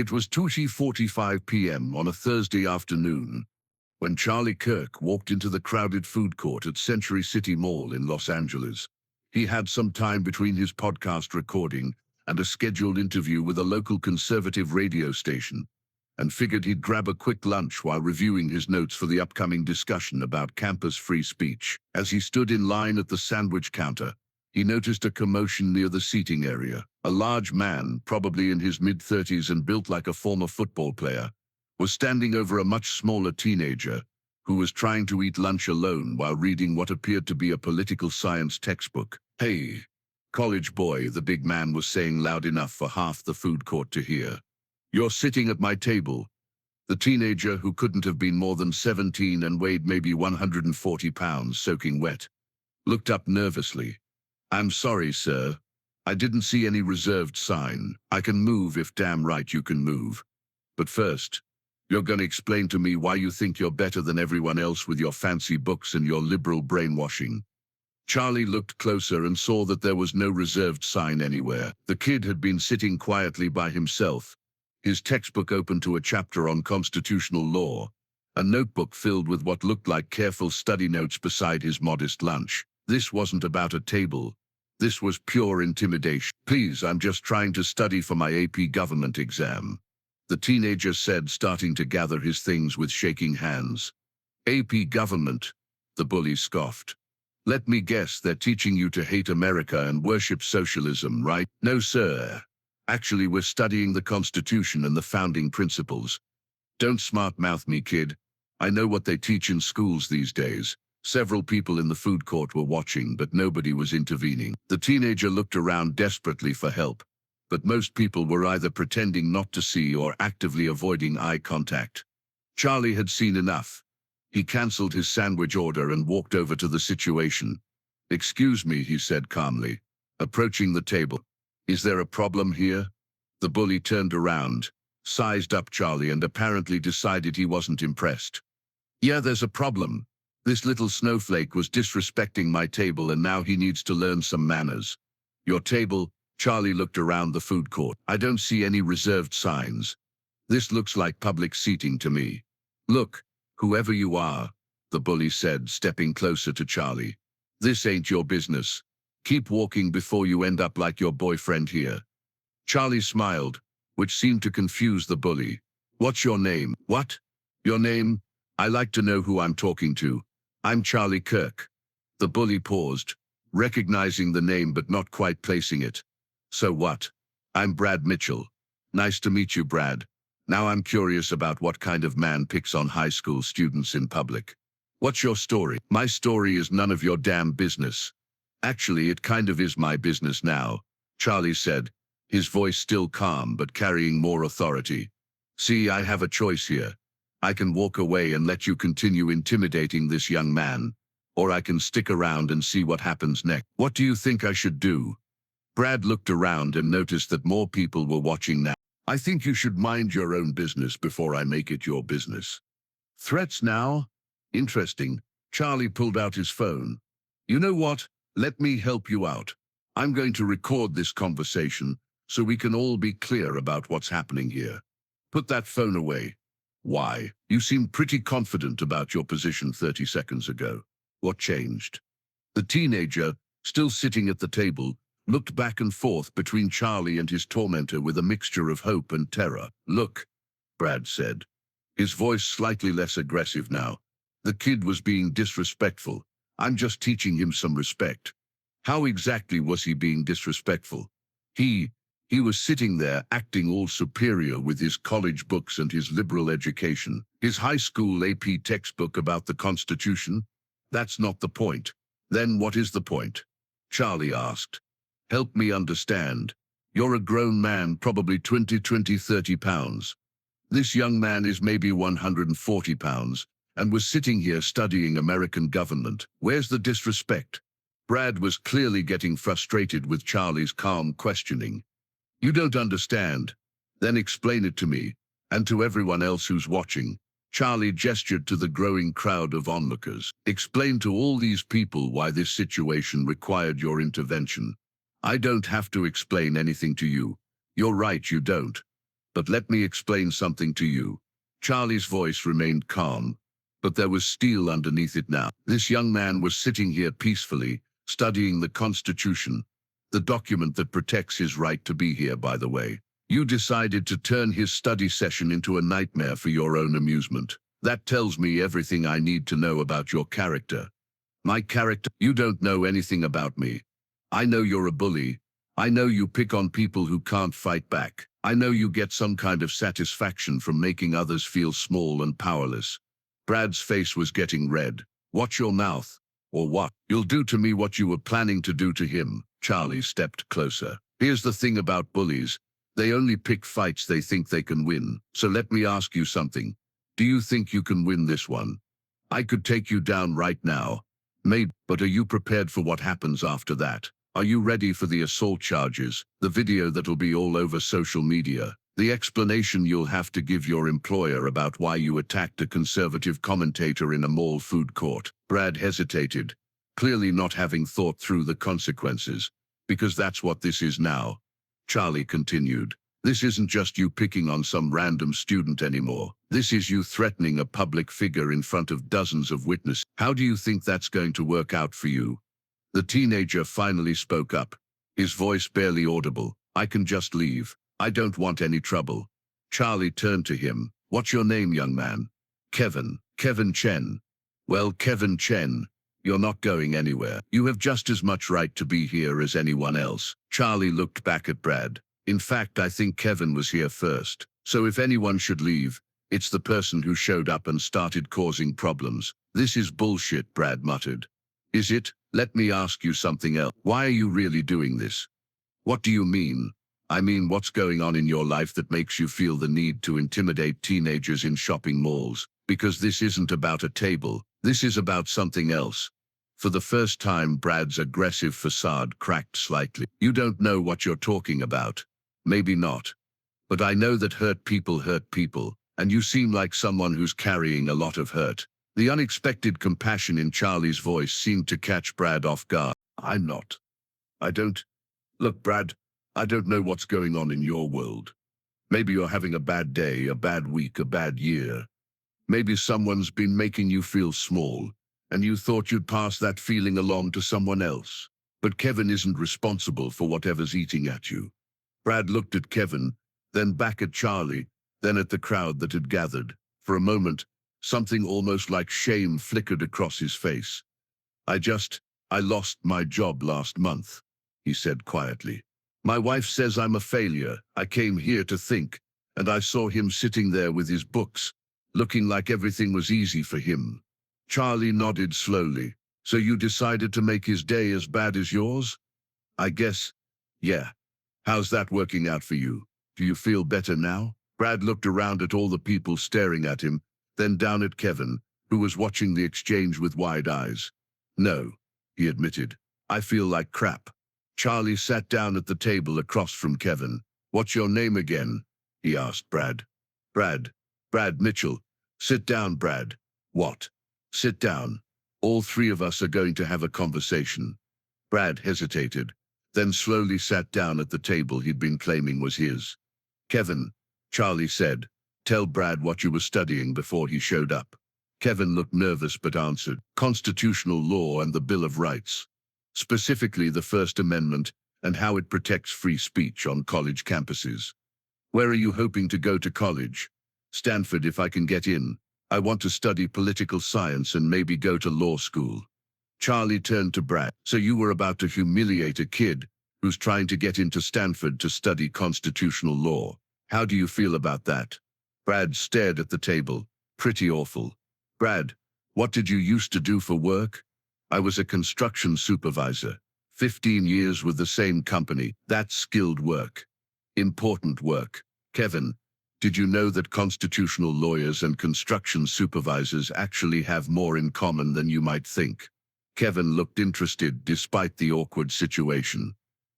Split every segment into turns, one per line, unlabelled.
It was 2:45 p.m. on a Thursday afternoon when Charlie Kirk walked into the crowded food court at Century City Mall in Los Angeles. He had some time between his podcast recording and a scheduled interview with a local conservative radio station, and figured he'd grab a quick lunch while reviewing his notes for the upcoming discussion about campus free speech. As he stood in line at the sandwich counter, he noticed a commotion near the seating area. A large man, probably in his mid-30s and built like a former football player, was standing over a much smaller teenager who was trying to eat lunch alone while reading what appeared to be a political science textbook. "Hey, college boy," the big man was saying loud enough for half the food court to hear. "You're sitting at my table." The teenager, who couldn't have been more than 17 and weighed maybe 140 pounds soaking wet, looked up nervously. "I'm sorry, sir. I didn't see any reserved sign. I can move if damn right you can move. But first, you're gonna explain to me why you think you're better than everyone else with your fancy books and your liberal brainwashing." Charlie looked closer and saw that there was no reserved sign anywhere. The kid had been sitting quietly by himself, his textbook open to a chapter on constitutional law, a notebook filled with what looked like careful study notes beside his modest lunch. This wasn't about a table. This was pure intimidation. "Please, I'm just trying to study for my AP government exam," the teenager said, starting to gather his things with shaking hands. "AP government?" the bully scoffed. "Let me guess, they're teaching you to hate America and worship socialism, right?" "No, sir. Actually, we're studying the Constitution and the founding principles." "Don't smart-mouth me, kid. I know what they teach in schools these days." Several people in the food court were watching, but nobody was intervening. The teenager looked around desperately for help, but most people were either pretending not to see or actively avoiding eye contact. Charlie had seen enough. He canceled his sandwich order and walked over to the situation. "Excuse me," he said calmly, approaching the table. "Is there a problem here?" The bully turned around, sized up Charlie, and apparently decided he wasn't impressed. "Yeah, there's a problem. This little snowflake was disrespecting my table and now he needs to learn some manners." "Your table?" Charlie looked around the food court. "I don't see any reserved signs. This looks like public seating to me." "Look, whoever you are," the bully said, stepping closer to Charlie, "this ain't your business. Keep walking before you end up like your boyfriend here." Charlie smiled, which seemed to confuse the bully. "What's your name?" "What? Your name? I like to know who I'm talking to. I'm Charlie Kirk." The bully paused, recognizing the name but not quite placing it. "So what? I'm Brad Mitchell. Nice to meet you, Brad. Now I'm curious about what kind of man picks on high school students in public. What's your story?" "My story is none of your damn business." "Actually, it kind of is my business now," Charlie said, his voice still calm but carrying more authority. "See, I have a choice here. I can walk away and let you continue intimidating this young man, or I can stick around and see what happens next. What do you think I should do?" Brad looked around and noticed that more people were watching now. "I think you should mind your own business before I make it your business." "Threats now? Interesting." Charlie pulled out his phone. "You know what? Let me help you out. I'm going to record this conversation so we can all be clear about what's happening here. Put that phone away." "Why? You seemed pretty confident about your position 30 seconds ago. What changed?" The teenager, still sitting at the table, looked back and forth between Charlie and his tormentor with a mixture of hope and terror. "Look," Brad said, his voice slightly less aggressive now. "The kid was being disrespectful. I'm just teaching him some respect." "How exactly was he being disrespectful?" He was sitting there acting all superior with his college books and his liberal education, his high school AP textbook about the Constitution. That's not the point." "Then what is the point?" Charlie asked. "Help me understand. You're a grown man, probably 30 pounds. This young man is maybe 140 pounds, and was sitting here studying American government. Where's the disrespect?" Brad was clearly getting frustrated with Charlie's calm questioning. "You don't understand? Then explain it to me, and to everyone else who's watching." Charlie gestured to the growing crowd of onlookers. "Explain to all these people why this situation required your intervention." "I don't have to explain anything to you. You're right, you don't. But let me explain something to you. Charlie's voice remained calm, but there was steel underneath it now. This young man was sitting here peacefully, studying the Constitution, the document that protects his right to be here, by the way. You decided to turn his study session into a nightmare for your own amusement. That tells me everything I need to know about your character. My character? You don't know anything about me. I know you're a bully. I know you pick on people who can't fight back. I know you get some kind of satisfaction from making others feel small and powerless. Brad's face was getting red. Watch your mouth. Or what? You'll do to me what you were planning to do to him. Charlie stepped closer. Here's the thing about bullies. They only pick fights they think they can win. So let me ask you something. Do you think you can win this one? I could take you down right now. Maybe, but are you prepared for what happens after that? Are you ready for the assault charges, the video that'll be all over social media, the explanation you'll have to give your employer about why you attacked a conservative commentator in a mall food court? Brad hesitated, clearly not having thought through the consequences, because that's what this is now. Charlie continued, this isn't just you picking on some random student anymore. This is you threatening a public figure in front of dozens of witnesses. How do you think that's going to work out for you? The teenager finally spoke up, his voice barely audible. I can just leave. I don't want any trouble. Charlie turned to him. What's your name, young man? Kevin. Kevin Chen. Well, Kevin Chen, you're not going anywhere. You have just as much right to be here as anyone else. Charlie looked back at Brad. In fact, I think Kevin was here first. So if anyone should leave, it's the person who showed up and started causing problems. This is bullshit, Brad muttered. Is it? Let me ask you something else. Why are you really doing this? What do you mean? I mean, what's going on in your life that makes you feel the need to intimidate teenagers in shopping malls? Because this isn't about a table. This is about something else. For the first time, Brad's aggressive facade cracked slightly. You don't know what you're talking about. Maybe not. But I know that hurt people, and you seem like someone who's carrying a lot of hurt. The unexpected compassion in Charlie's voice seemed to catch Brad off guard. I'm not. I don't. Look, Brad, I don't know what's going on in your world. Maybe you're having a bad day, a bad week, a bad year. Maybe someone's been making you feel small, and you thought you'd pass that feeling along to someone else. But Kevin isn't responsible for whatever's eating at you. Brad looked at Kevin, then back at Charlie, then at the crowd that had gathered. For a moment, something almost like shame flickered across his face. I lost my job last month, he said quietly. My wife says I'm a failure. I came here to think, and I saw him sitting there with his books, looking like everything was easy for him. Charlie nodded slowly. So you decided to make his day as bad as yours? I guess, yeah. How's that working out for you? Do you feel better now? Brad looked around at all the people staring at him, then down at Kevin, who was watching the exchange with wide eyes. No, he admitted. I feel like crap. Charlie sat down at the table across from Kevin. What's your name again? He asked Brad. Brad Mitchell. Sit down, Brad. What? Sit down. All three of us are going to have a conversation. Brad hesitated, then slowly sat down at the table he'd been claiming was his. Kevin, Charlie said, tell Brad what you were studying before he showed up. Kevin looked nervous but answered, constitutional law and the Bill of Rights. Specifically the First Amendment and how it protects free speech on college campuses. Where are you hoping to go to college? Stanford if I can get in. I want to study political science and maybe go to law school. Charlie turned to Brad. So you were about to humiliate a kid who's trying to get into Stanford to study constitutional law. How do you feel about that? Brad stared at the table. Pretty awful. Brad, what did you used to do for work? I was a construction supervisor. 15 years with the same company. That's skilled work. Important work. Kevin, did you know that constitutional lawyers and construction supervisors actually have more in common than you might think? Kevin looked interested despite the awkward situation.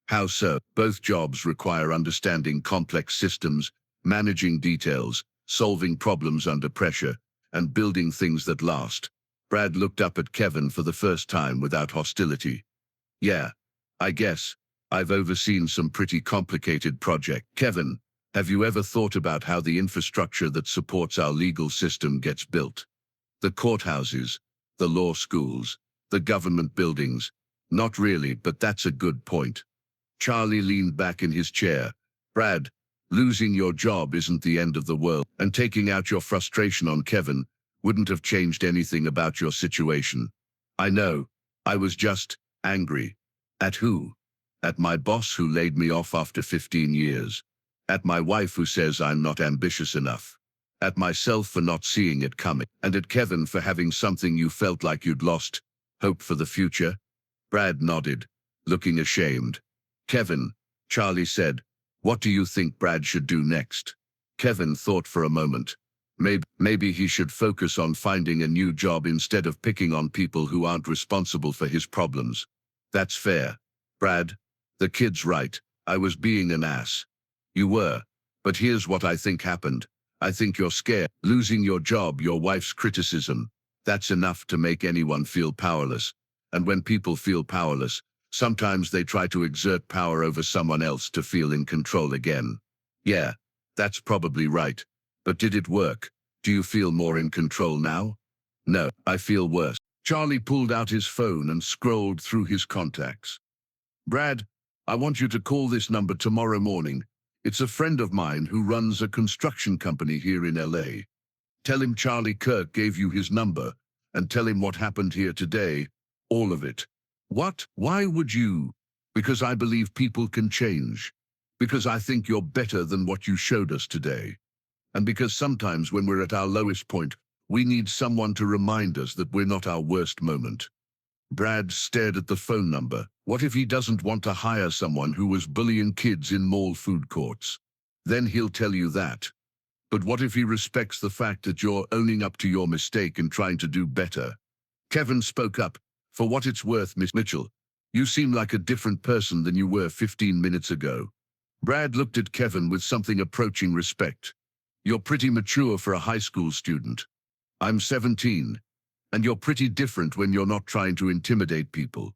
How so? Both jobs require understanding complex systems, managing details, solving problems under pressure, and building things that last. Brad looked up at Kevin for the first time without hostility. Yeah, I guess. I've overseen some pretty complicated projects. Kevin, Have you ever thought about how the infrastructure that supports our legal system gets built? The courthouses, the law schools, the government buildings? Not really, but that's a good point. Charlie leaned back in his chair. Brad, losing your job isn't the end of the world, and taking out your frustration on Kevin wouldn't have changed anything about your situation. I know. I was just angry. At who? At my boss who laid me off after 15 years. At my wife who says I'm not ambitious enough. At myself for not seeing it coming. And at Kevin for having something you felt like you'd lost. Hope for the future? Brad nodded, looking ashamed. Kevin, Charlie said, what do you think Brad should do next? Kevin thought for a moment. Maybe he should focus on finding a new job instead of picking on people who aren't responsible for his problems. That's fair. Brad, the kid's right. I was being an ass. You were. But here's what I think happened. I think you're scared. Losing your job, your wife's criticism. That's enough to make anyone feel powerless. And when people feel powerless, sometimes they try to exert power over someone else to feel in control again. Yeah, that's probably right. But did it work? Do you feel more in control now? No, I feel worse. Charlie pulled out his phone and scrolled through his contacts. Brad, I want you to call this number tomorrow morning. It's a friend of mine who runs a construction company here in LA. Tell him Charlie Kirk gave you his number, and tell him what happened here today. All of it. What? Why would you? Because I believe people can change. Because I think you're better than what you showed us today. And because sometimes when we're at our lowest point, we need someone to remind us that we're not our worst moment. Brad stared at the phone number. What if he doesn't want to hire someone who was bullying kids in mall food courts? Then he'll tell you that. But what if he respects the fact that you're owning up to your mistake and trying to do better? Kevin spoke up. For what it's worth, Miss Mitchell, you seem like a different person than you were 15 minutes ago. Brad looked at Kevin with something approaching respect. You're pretty mature for a high school student. I'm 17. And you're pretty different when you're not trying to intimidate people.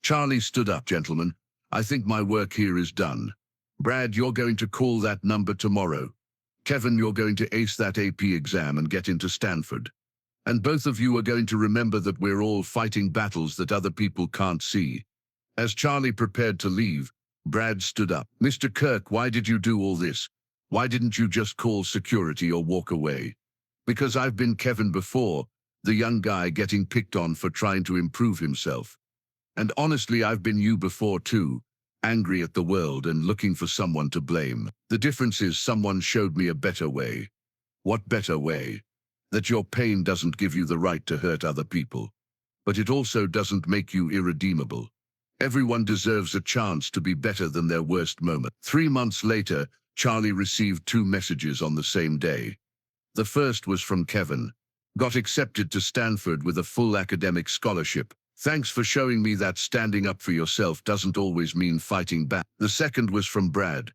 Charlie stood up, gentlemen. I think my work here is done. Brad, you're going to call that number tomorrow. Kevin, you're going to ace that AP exam and get into Stanford. And both of you are going to remember that we're all fighting battles that other people can't see. As Charlie prepared to leave, Brad stood up. Mr. Kirk, why did you do all this? Why didn't you just call security or walk away? Because I've been Kevin before, the young guy getting picked on for trying to improve himself. And honestly, I've been you before too, angry at the world and looking for someone to blame. The difference is someone showed me a better way. What better way? That your pain doesn't give you the right to hurt other people. But it also doesn't make you irredeemable. Everyone deserves a chance to be better than their worst moment. 3 months later, Charlie received 2 messages on the same day. The first was from Kevin. Got accepted to Stanford with a full academic scholarship. Thanks for showing me that standing up for yourself doesn't always mean fighting back. The second was from Brad.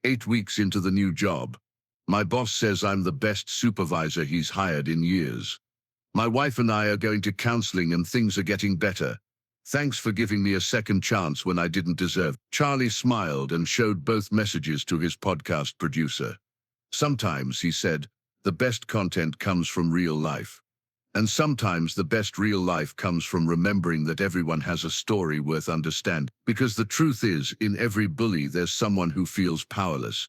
8 weeks into the new job. My boss says I'm the best supervisor he's hired in years. My wife and I are going to counseling and things are getting better. Thanks for giving me a second chance when I didn't deserve. Charlie smiled and showed both messages to his podcast producer. Sometimes, he said, the best content comes from real life. And sometimes the best real life comes from remembering that everyone has a story worth understanding. Because the truth is, in every bully there's someone who feels powerless.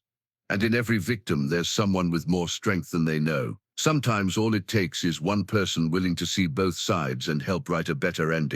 And in every victim there's someone with more strength than they know. Sometimes all it takes is one person willing to see both sides and help write a better ending.